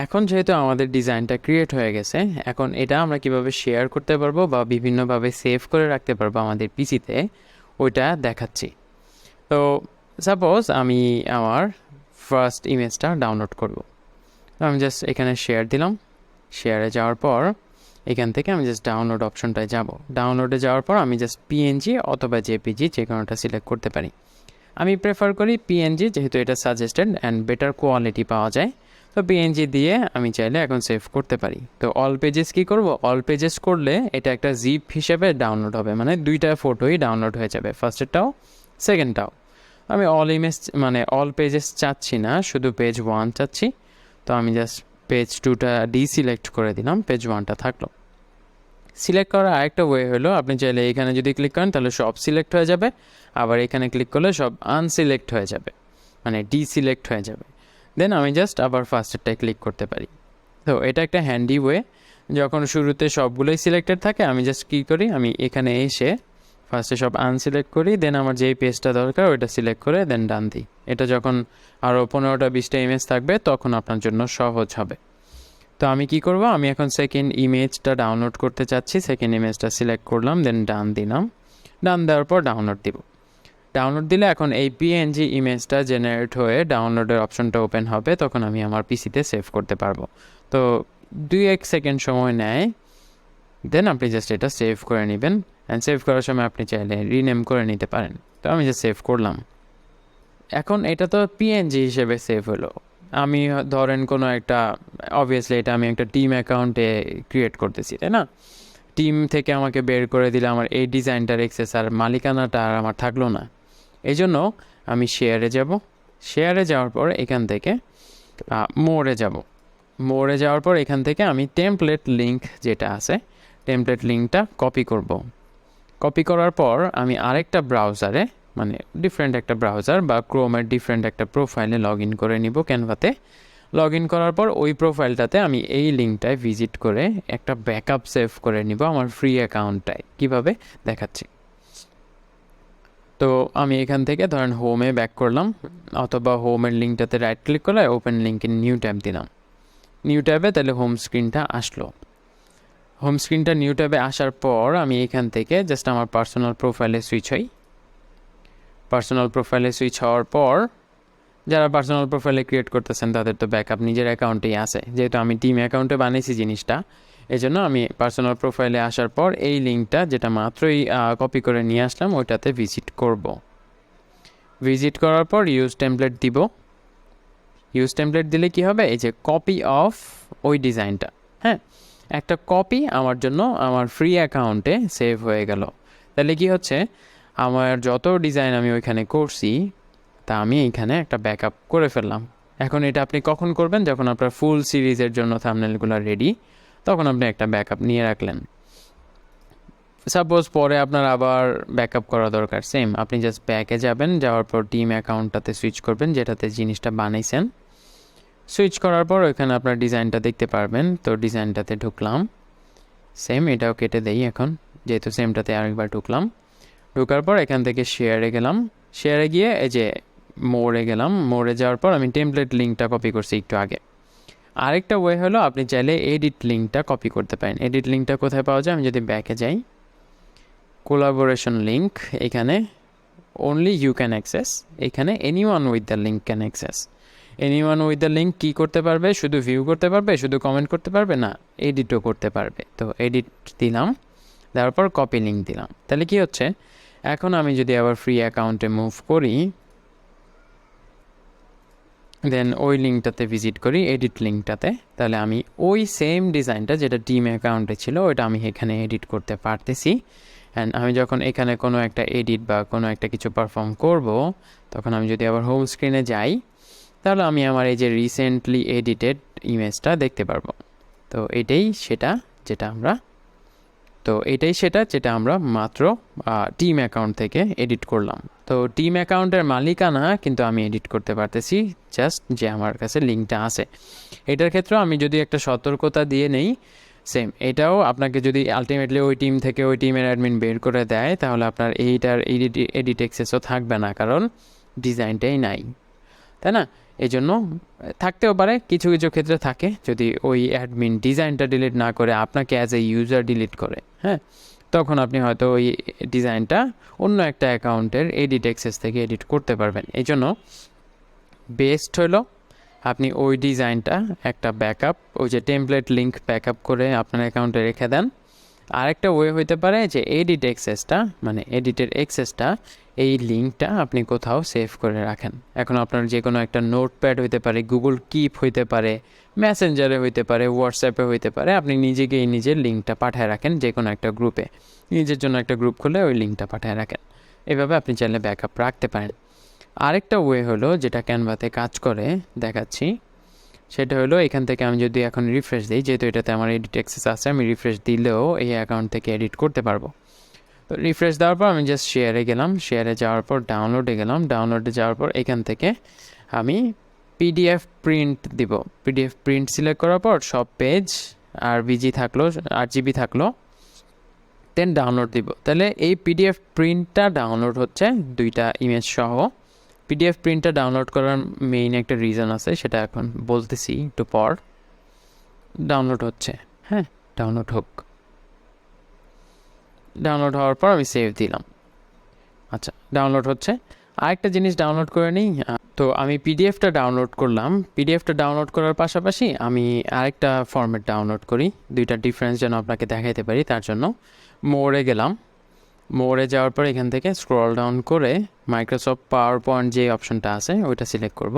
এখন যেহেতু আমাদের ডিজাইনটা ক্রিয়েট হয়ে গেছে, এখন এটা আমরা কিভাবে শেয়ার করতে পারবো বা বিভিন্নভাবে সেভ করে রাখতে পারবো আমাদের পিসিতে, ওইটা দেখাচ্ছি। তো সাপোজ আমি আমার ফার্স্ট ইমেজটা ডাউনলোড করব। তো আমি জাস্ট এখানে শেয়ার দিলাম। শেয়ারে যাওয়ার পর এখান থেকে আমি জাস্ট ডাউনলোড অপশনটায় যাব। ডাউনলোডে যাওয়ার পর আমি জাস্ট পিএনজি অথবা জেপিজি যে কোনোটা সিলেক্ট করতে পারি। আমি প্রেফার করি পিএনজি, যেহেতু এটা সাজেস্টেড অ্যান্ড বেটার কোয়ালিটি পাওয়া যায়। তো পিএনজি দিয়ে আমি চাইলে এখন সেভ করতে পারি। তো অল পেজেস কী করব, অল পেজেস করলে এটা একটা জিপ হিসেবে ডাউনলোড হবে, মানে দুইটা ফটোই ডাউনলোড হয়ে যাবে, ফার্স্টেরটাও সেকেন্ডটাও। আমি অল ইমেজ মানে অল পেজেস চাচ্ছি না, শুধু পেজ 1 চাচ্ছি। তো আমি জাস্ট পেজ 2টা ডিসিলেক্ট করে দিলাম, পেজ 1টা থাকলো। সিলেক্ট করার আরেকটা ওয়ে হলো, আপনি চাইলে এখানে যদি ক্লিক করেন তাহলে সব সিলেক্ট হয়ে যাবে, আবার এখানে ক্লিক করলে সব আনসিলেক্ট হয়ে যাবে, মানে ডিসিলেক্ট হয়ে যাবে। দেন আমি জাস্ট আবার ফার্স্টেরটায় ক্লিক করতে পারি। তো এটা একটা হ্যান্ডি ওয়ে। যখন শুরুতে সবগুলোই সিলেক্টেড থাকে, আমি জাস্ট কী করি, আমি এখানে এসে ফার্স্টে সব আনসিলেক্ট করি, দেন আমার যেই পেজটা দরকার ওইটা সিলেক্ট করে দেন ডান দিই। এটা যখন আরও 15টা 20টা ইমেজ থাকবে তখন আপনার জন্য সহজ হবে। তো আমি কি করব, আমি এখন সেকেন্ড ইমেজটা ডাউনলোড করতে চাচ্ছি। সেকেন্ড ইমেজটা সিলেক্ট করলাম, দেন ডান দিলাম। ডান দেওয়ার পর ডাউনলোড দিব। ডাউনলোড দিলে এখন এই পিএনজি ইমেজটা জেনারেট হয়ে ডাউনলোডের অপশনটা ওপেন হবে, তখন আমি আমার পিসিতে সেভ করতে পারবো। তো 2-1 সেকেন্ড সময় নেয়, দেন আপনি জাস্ট এটা সেভ করে নেবেন। অ্যান্ড সেভ করার সময় আপনি চাইলে রিনেম করে নিতে পারেন। তো আমি জাস্ট সেভ করলাম। এখন এটা তো পিএনজি হিসেবে সেভ হলো। আমি ধরেন কোনো একটা, অবভিয়াসলি এটা আমি একটা টিম অ্যাকাউন্টে ক্রিয়েট করতেছি, তাই না? টিম থেকে আমাকে বের করে দিলে আমার এই ডিজাইনটার এক্সেস আর মালিকানাটা আর আমার থাকলো না। এই জন্য আমি শেয়ারে যাব। শেয়ারে যাওয়ার পর এখান থেকে মোড়ে যাব। মোড়ে যাওয়ার পর এখান থেকে আমি টেমপ্লেট লিঙ্ক যেটা আছে, টেমপ্লেট লিঙ্কটা কপি করব। কপি করার পর আমি আরেকটা ব্রাউজারে, মানে ডিফারেন্ট একটা ব্রাউজার বা ক্রোমের ডিফারেন্ট একটা প্রোফাইলে লগ ইন করে নিব ক্যানভাতে। লগ ইন করার পর ওই প্রোফাইলটাতে আমি এই লিঙ্কটায় ভিজিট করে একটা ব্যাকআপ সেভ করে নিব আমার ফ্রি অ্যাকাউন্টটায়। কীভাবে দেখাচ্ছি। তো আমি এখান থেকে ধরেন হোমে ব্যাক করলাম, অথবা হোমের লিঙ্কটাতে রাইট ক্লিক করে open link in new tab দিলাম। নিউ ট্যাবে তাহলে হোম স্ক্রিনটা আসলো। হোম স্ক্রিনটা নিউ ট্যাবে আসার পর আমি এখান থেকে জাস্ট আমার পার্সোনাল প্রোফাইলে সুইচ হই। পার্সোনাল প্রোফাইলে সুইচ হওয়ার পর, যারা পার্সোনাল প্রোফাইলে ক্রিয়েট করতেছেন তাদের তো ব্যাকআপ নিজের অ্যাকাউন্টেই আছে, যেহেতু আমি টিম অ্যাকাউন্টে বানিয়েছি জিনিসটা। এই জন্য আমি পার্সোনাল প্রোফাইলে আসার পর এই লিঙ্কটা যেটা মাত্রই কপি করে নিয়ে আসলাম ওইটাতে ভিজিট করব। ভিজিট করার পর ইউজ টেমপ্লেট দিব। ইউজ টেমপ্লেট দিলে কি হবে, এই যে কপি অফ ওই ডিজাইনটা, হ্যাঁ, একটা কপি আমার জন্য আমার ফ্রি অ্যাকাউন্টে সেভ হয়ে গেল। তাহলে কি হচ্ছে, আমার যত ডিজাইন আমি ওইখানে করছি তা আমি এইখানে একটা ব্যাকআপ করে ফেললাম। এখন এটা আপনি কখন করবেন, যখন আপনার ফুল সিরিজের জন্য থাম্বনেলগুলো রেডি, তখন আপনি একটা ব্যাকআপ নিয়ে রাখলেন। সাপোজ পরে আপনার আবার ব্যাকআপ করা দরকার, সেম আপনি জাস্ট ব্যাকে যাবেন, যাওয়ার পর টিম অ্যাকাউন্টটাতে সুইচ করবেন যেটাতে জিনিসটা বানাইছেন। সুইচ করার পর ওইখানে আপনার ডিজাইনটা দেখতে পারবেন। তো ডিজাইনটাতে ঢুকলাম, সেম এটাও কেটে দেই এখন, যেহেতু সেমটাতে আরেকবার ঢুকলাম। ঢোকার পর এখান থেকে শেয়ারে গেলাম। শেয়ারে গিয়ে এই যে মোড়ে গেলাম। মোড়ে যাওয়ার পর আমি টেমপ্লেট লিঙ্কটা কপি করছি একটু আগে। আরেকটা ওয়ে হলো, আপনি চাইলে এডিট লিঙ্কটা কপি করতে পারেন। এডিট লিঙ্কটা কোথায় পাওয়া যায়, আমি যদি ব্যাকে যাই, কোলাবোরেশন লিঙ্ক, এখানে অনলি ইউ ক্যান অ্যাক্সেস, এখানে anyone with the link can access. Anyone with the link কী করতে পারবে, শুধু ভিউ করতে পারবে, শুধু কমেন্ট করতে পারবে না, এডিটও করতে পারবে। তো এডিট দিলাম, দেওয়ার পর কপি লিঙ্ক দিলাম। তাহলে কি হচ্ছে, এখন আমি যদি আবার ফ্রি অ্যাকাউন্টে মুভ করি, দেন ওই লিঙ্কটাতে ভিজিট করি, এডিট লিঙ্কটাতে, তাহলে আমি ওই সেম ডিজাইনটা যেটা টিম অ্যাকাউন্টে ছিল ওইটা আমি এখানে এডিট করতে পারতেছি। অ্যান্ড আমি যখন এখানে কোনো একটা এডিট বা কোনো একটা কিছু পারফর্ম করব, তখন আমি যদি আবার হোম স্ক্রিনে যাই, তাহলে আমি আমার এই যে রিসেন্টলি এডিটেড ইমেজটা দেখতে পারবো। তো এটাই সেটা যেটা আমরা মাত্র টিম অ্যাকাউন্ট থেকে এডিট করলাম। তো টিম অ্যাকাউন্টের মালিকানা কিন্তু আমি এডিট করতে পারতেছি, জাস্ট যে আমার কাছে লিঙ্কটা আছে। এটার ক্ষেত্রেও আমি যদি একটা সতর্কতা দিয়ে নেই, সেম এটাও আপনাকে যদি আলটিমেটলি ওই টিম থেকে ওই টিমের অ্যাডমিন বের করে দেয়, তাহলে আপনার এইটার এডিট অ্যাক্সেসও থাকবে না, কারণ ডিজাইনটাই নাই, তাই না? এই জন্য থাকতেও পারে, কিছু কিছু ক্ষেত্রে থাকে যদি ওই অ্যাডমিন ডিজাইনটা ডিলিট না করে আপনাকে অ্যাজ এ ইউজার ডিলিট করে, হ্যাঁ, তখন আপনি হয়তো ওই ডিজাইনটা অন্য একটা অ্যাকাউন্টের এডিট অ্যাক্সেস থেকে এডিট করতে পারবেন। এই জন্য বেস্ট হলো আপনি ওই ডিজাইনটা একটা ব্যাকআপ, ওই যে টেমপ্লেট লিঙ্ক ব্যাকআপ করে আপনার অ্যাকাউন্টে রেখে দেন। আরেকটা ওয়ে হইতে পারে যে এডিট অ্যাক্সেসটা, মানে এডিটের অ্যাক্সেসটা, এই লিঙ্কটা আপনি কোথাও সেভ করে রাখেন। এখন আপনার যে কোনো একটা নোটপ্যাড হইতে পারে, গুগল কিপ হইতে পারে, মেসেঞ্জারে হইতে পারে, হোয়াটসঅ্যাপে হইতে পারে, আপনি নিজেকে এই নিজের লিঙ্কটা পাঠায় রাখেন যে কোনো একটা গ্রুপে, নিজের জন্য একটা গ্রুপ খুলে ওই লিঙ্কটা পাঠায় রাখেন। এভাবে আপনি চাইলে ব্যাকআপ রাখতে পারেন। আরেকটা ওয়ে হলো যেটা ক্যানভাতে কাজ করে দেখাচ্ছি, সেটা হলো এখান থেকে আমি যদি এখন রিফ্রেশ দিই, যেহেতু এটাতে আমার এডিট অ্যাক্সেস আছে, আমি রিফ্রেশ দিলেও এই অ্যাকাউন্ট থেকে এডিট করতে পারবো। তো রিফ্রেশ দেওয়ার পর আমি জাস্ট শেয়ারে গেলাম, শেয়ারে যাওয়ার পর ডাউনলোডে গেলাম, ডাউনলোডে যাওয়ার পর এখান থেকে আমি পিডিএফ প্রিন্ট দিব। পিডিএফ প্রিন্ট সিলেক্ট করার পর সব পেজ আর বিজি থাকলো, 8 GB থাকলো, দেন ডাউনলোড দিব। তাহলে এই পিডিএফ প্রিন্টটা ডাউনলোড হচ্ছে 2টা ইমেজ সহ। পিডিএফ প্রিন্টটা ডাউনলোড করার মেইন একটা রিজন আছে, সেটা এখন বলতেছি একটু পর। ডাউনলোড হচ্ছে, হ্যাঁ, ডাউনলোড হোক। ডাউনলোড হওয়ার পর আমি সেভ দিলাম। আচ্ছা, ডাউনলোড হচ্ছে। আরেকটা জিনিস ডাউনলোড করে নিই। তো আমি পিডিএফটা ডাউনলোড করলাম, পিডিএফটা ডাউনলোড করার পাশাপাশি আমি আরেকটা ফরম্যাট ডাউনলোড করি, 2টা ডিফারেন্স যেন আপনাকে দেখাইতে পারি। তার জন্য মোড়ে গেলাম, মোড়ে যাওয়ার পর এখান থেকে স্ক্রল ডাউন করে মাইক্রোসফট পাওয়ার পয়েন্ট যে অপশনটা আছে ওইটা সিলেক্ট করব।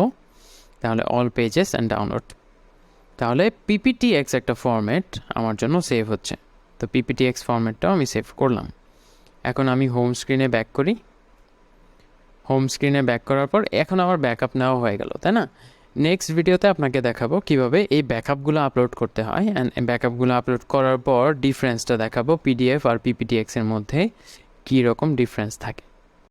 তাহলে অল পেজেস অ্যান্ড ডাউনলোড, তাহলে পিপিটিএক্স একটা ফরম্যাট আমার জন্য সেভ হচ্ছে। তো পিপিটিএক্স ফরম্যাটটাও আমি সেভ করলাম। এখন আমি হোম স্ক্রিনে ব্যাক করি। হোম স্ক্রিনে ব্যাক করার পর এখন আমার ব্যাকআপ নেওয়া হয়ে গেল, তাই না? নেক্সট ভিডিওতে আপনাকে দেখাবো কিভাবে এই ব্যাকআপগুলো আপলোড করতে হয়, অ্যান্ড ব্যাকআপগুলো আপলোড করার পর ডিফারেন্সটা দেখাবো পিডিএফ আর পিপিটিএক্সের মধ্যে কী রকম ডিফারেন্স থাকে।